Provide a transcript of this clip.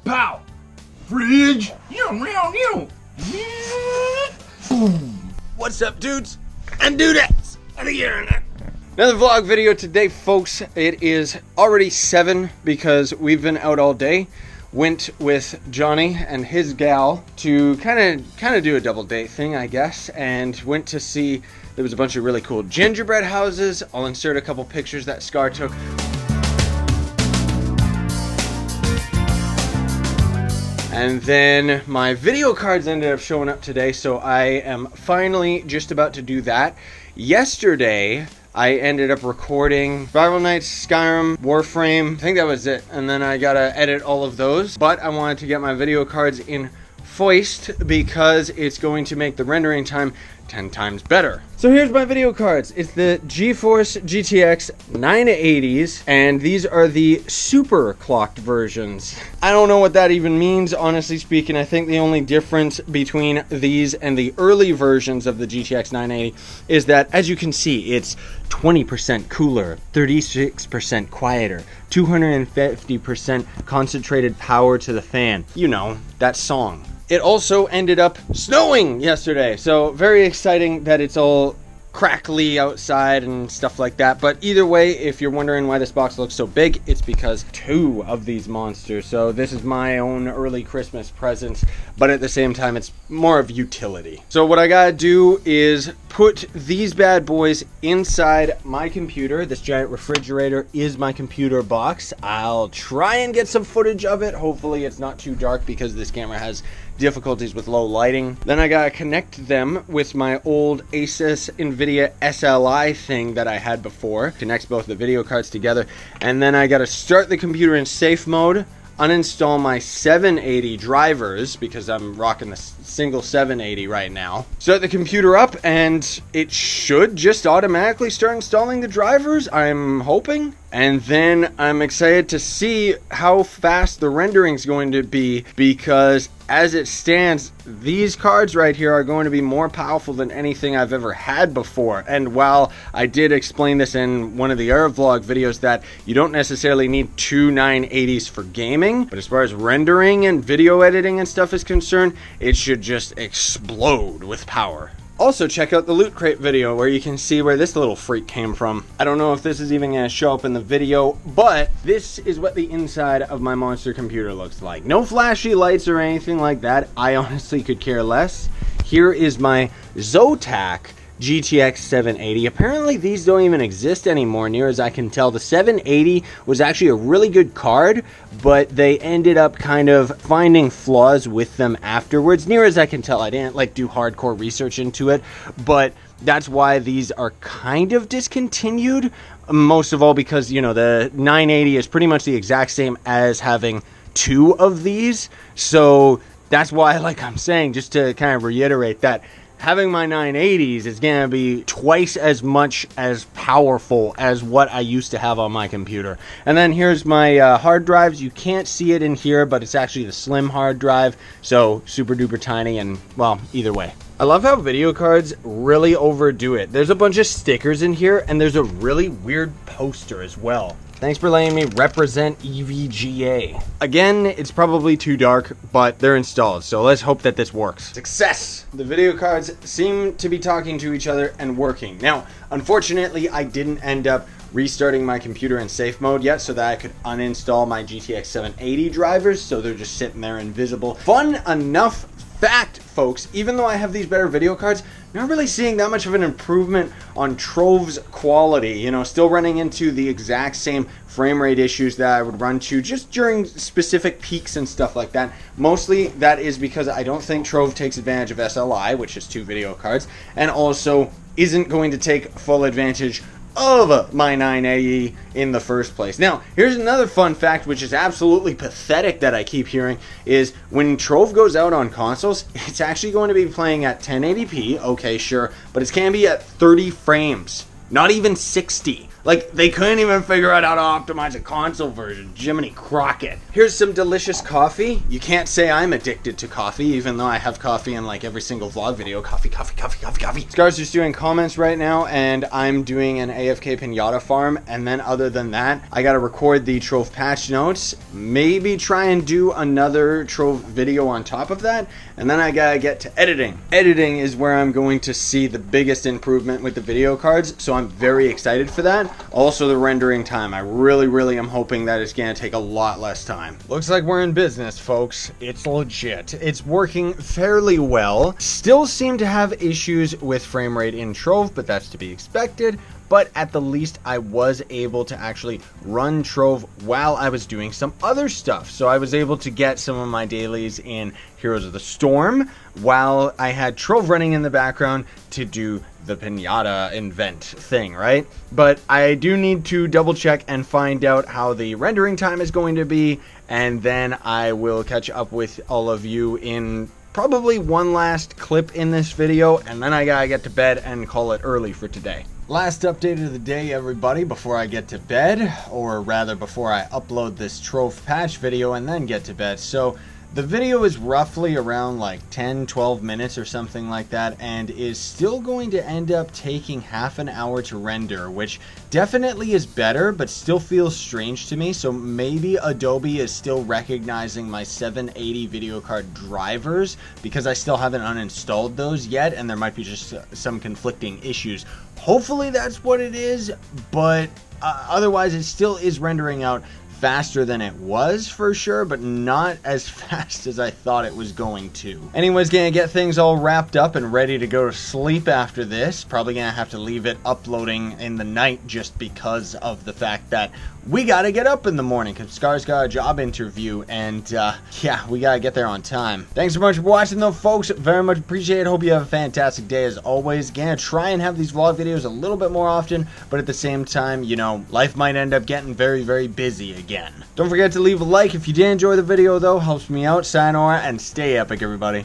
Kapow! Fridge! Boom! What's up, dudes and dudettes? Another vlog video today, folks. It is already 7 because we've been out all day. Went with Johnny and his gal to kind of do a double date thing, I guess, and went to see, there was a bunch of really cool gingerbread houses. I'll insert a couple pictures that Scar took. And then my video cards ended up showing up today, so I am finally just about to do that. Yesterday, I ended up recording Survival Knights, Skyrim, Warframe. I think that was it. And then I gotta edit all of those. But I wanted to get my video cards in foist because it's going to make the rendering time 10 times better. So here's my video cards. It's the Geforce GTX 980s, and these are the super clocked versions. I don't know what that even means, honestly speaking. I think the only difference between these and the early versions of the GTX 980 is that, as you can see, it's 20% cooler, 36% quieter, 250% concentrated power to the fan. You know, that song. It also ended up snowing yesterday, so very exciting that it's all crackly outside and stuff like that. But either way, if you're wondering why this box looks so big, it's because 2 of these monsters. So this is my own early Christmas present, but at the same time, it's more of utility. So what I gotta do is put these bad boys inside my computer. This giant refrigerator is my computer box. I'll try and get some footage of it. Hopefully it's not too dark because this camera has difficulties with low lighting. Then I gotta connect them with my old Asus NVIDIA SLI thing that I had before. Connects both the video cards together. And then I gotta start the computer in safe mode, uninstall my 780 drivers because I'm rocking the single 780 right now. Start the computer up and it should just automatically start installing the drivers, I'm hoping. And then I'm excited to see how fast the rendering is going to be, because as it stands, these cards right here are going to be more powerful than anything I've ever had before. And while I did explain this in one of the other vlog videos that you don't necessarily need 2 980s for gaming, but as far as rendering and video editing and stuff is concerned, it should just explode with power. Also, check out the Loot Crate video where you can see where this little freak came from. I don't know if this is even going to show up in the video, but this is what the inside of my monster computer looks like. No flashy lights or anything like that. I honestly could care less. Here is my Zotac GTX 780. Apparently these don't even exist anymore, near as I can tell. The 780 was actually a really good card, but they ended up kind of finding flaws with them afterwards, near as I can tell. I didn't like do hardcore research into it, but that's why these are kind of discontinued. Most of all because, you know, the 980 is pretty much the exact same as having 2 of these. So that's why, like I'm saying, just to kind of reiterate that, having my 980s is going to be twice as much as powerful as what I used to have on my computer. And then here's my hard drives. You can't see it in here, but it's actually the slim hard drive, so super duper tiny, and well, either way. I love how video cards really overdo it. There's a bunch of stickers in here, and there's a really weird poster as well. Thanks for letting me represent EVGA. Again, it's probably too dark, but they're installed, so let's hope that this works. Success! The video cards seem to be talking to each other and working. Now, unfortunately, I didn't end up restarting my computer in safe mode yet so that I could uninstall my GTX 780 drivers, so they're just sitting there invisible. Fun enough fact, folks, even though I have these better video cards, not really seeing that much of an improvement on Trove's quality. You know, still running into the exact same frame rate issues that I would run to just during specific peaks and stuff like that. Mostly that is because I don't think Trove takes advantage of SLI, which is 2 video cards, and also isn't going to take full advantage of my 980 in the first place. Now, here's another fun fact, which is absolutely pathetic that I keep hearing, is when Trove goes out on consoles, it's actually going to be playing at 1080p, okay, sure, but it's going to be at 30 frames, not even 60. Like, they couldn't even figure out how to optimize a console version. Jiminy Crockett. Here's some delicious coffee. You can't say I'm addicted to coffee, even though I have coffee in like every single vlog video. Coffee, coffee, coffee, coffee, coffee. Scar's just doing comments right now, and I'm doing an AFK pinata farm. And then other than that, I gotta record the Trove patch notes. Maybe try and do another Trove video on top of that. And then I gotta get to editing. Editing is where I'm going to see the biggest improvement with the video cards. So I'm very excited for that. Also the rendering time. I really am hoping that it's gonna take a lot less time. Looks like we're in business, folks. It's legit. It's working fairly well. Still seem to have issues with frame rate in Trove, but that's to be expected. But at the least I was able to actually run Trove while I was doing some other stuff. So I was able to get some of my dailies in Heroes of the Storm while I had Trove running in the background to do the pinata invent thing, right? But I do need to double check and find out how the rendering time is going to be, and then I will catch up with all of you in probably one last clip in this video, and then I gotta get to bed and call it early for today. Last update of the day, everybody, before I get to bed, or rather before I upload this Trove patch video and then get to bed. So the video is roughly around like 10-12 minutes or something like that, and is still going to end up taking half an hour to render, which definitely is better, but still feels strange to me. So maybe Adobe is still recognizing my 780 video card drivers because I still haven't uninstalled those yet, and there might be just some conflicting issues. Hopefully that's what it is, but otherwise it still is rendering out faster than it was for sure, but not as fast as I thought it was going to. Anyways, gonna get things all wrapped up and ready to go to sleep after this. Probably gonna have to leave it uploading in the night just because of the fact that we gotta get up in the morning because Scar's got a job interview, and yeah, we gotta get there on time. Thanks so much for watching though, folks. Very much appreciate it. Hope you have a fantastic day as always. Gonna try and have these vlog videos a little bit more often, but at the same time, you know, life might end up getting very busy again. Don't forget to leave a like if you did enjoy the video though. Helps me out. Sayonara and stay epic, everybody.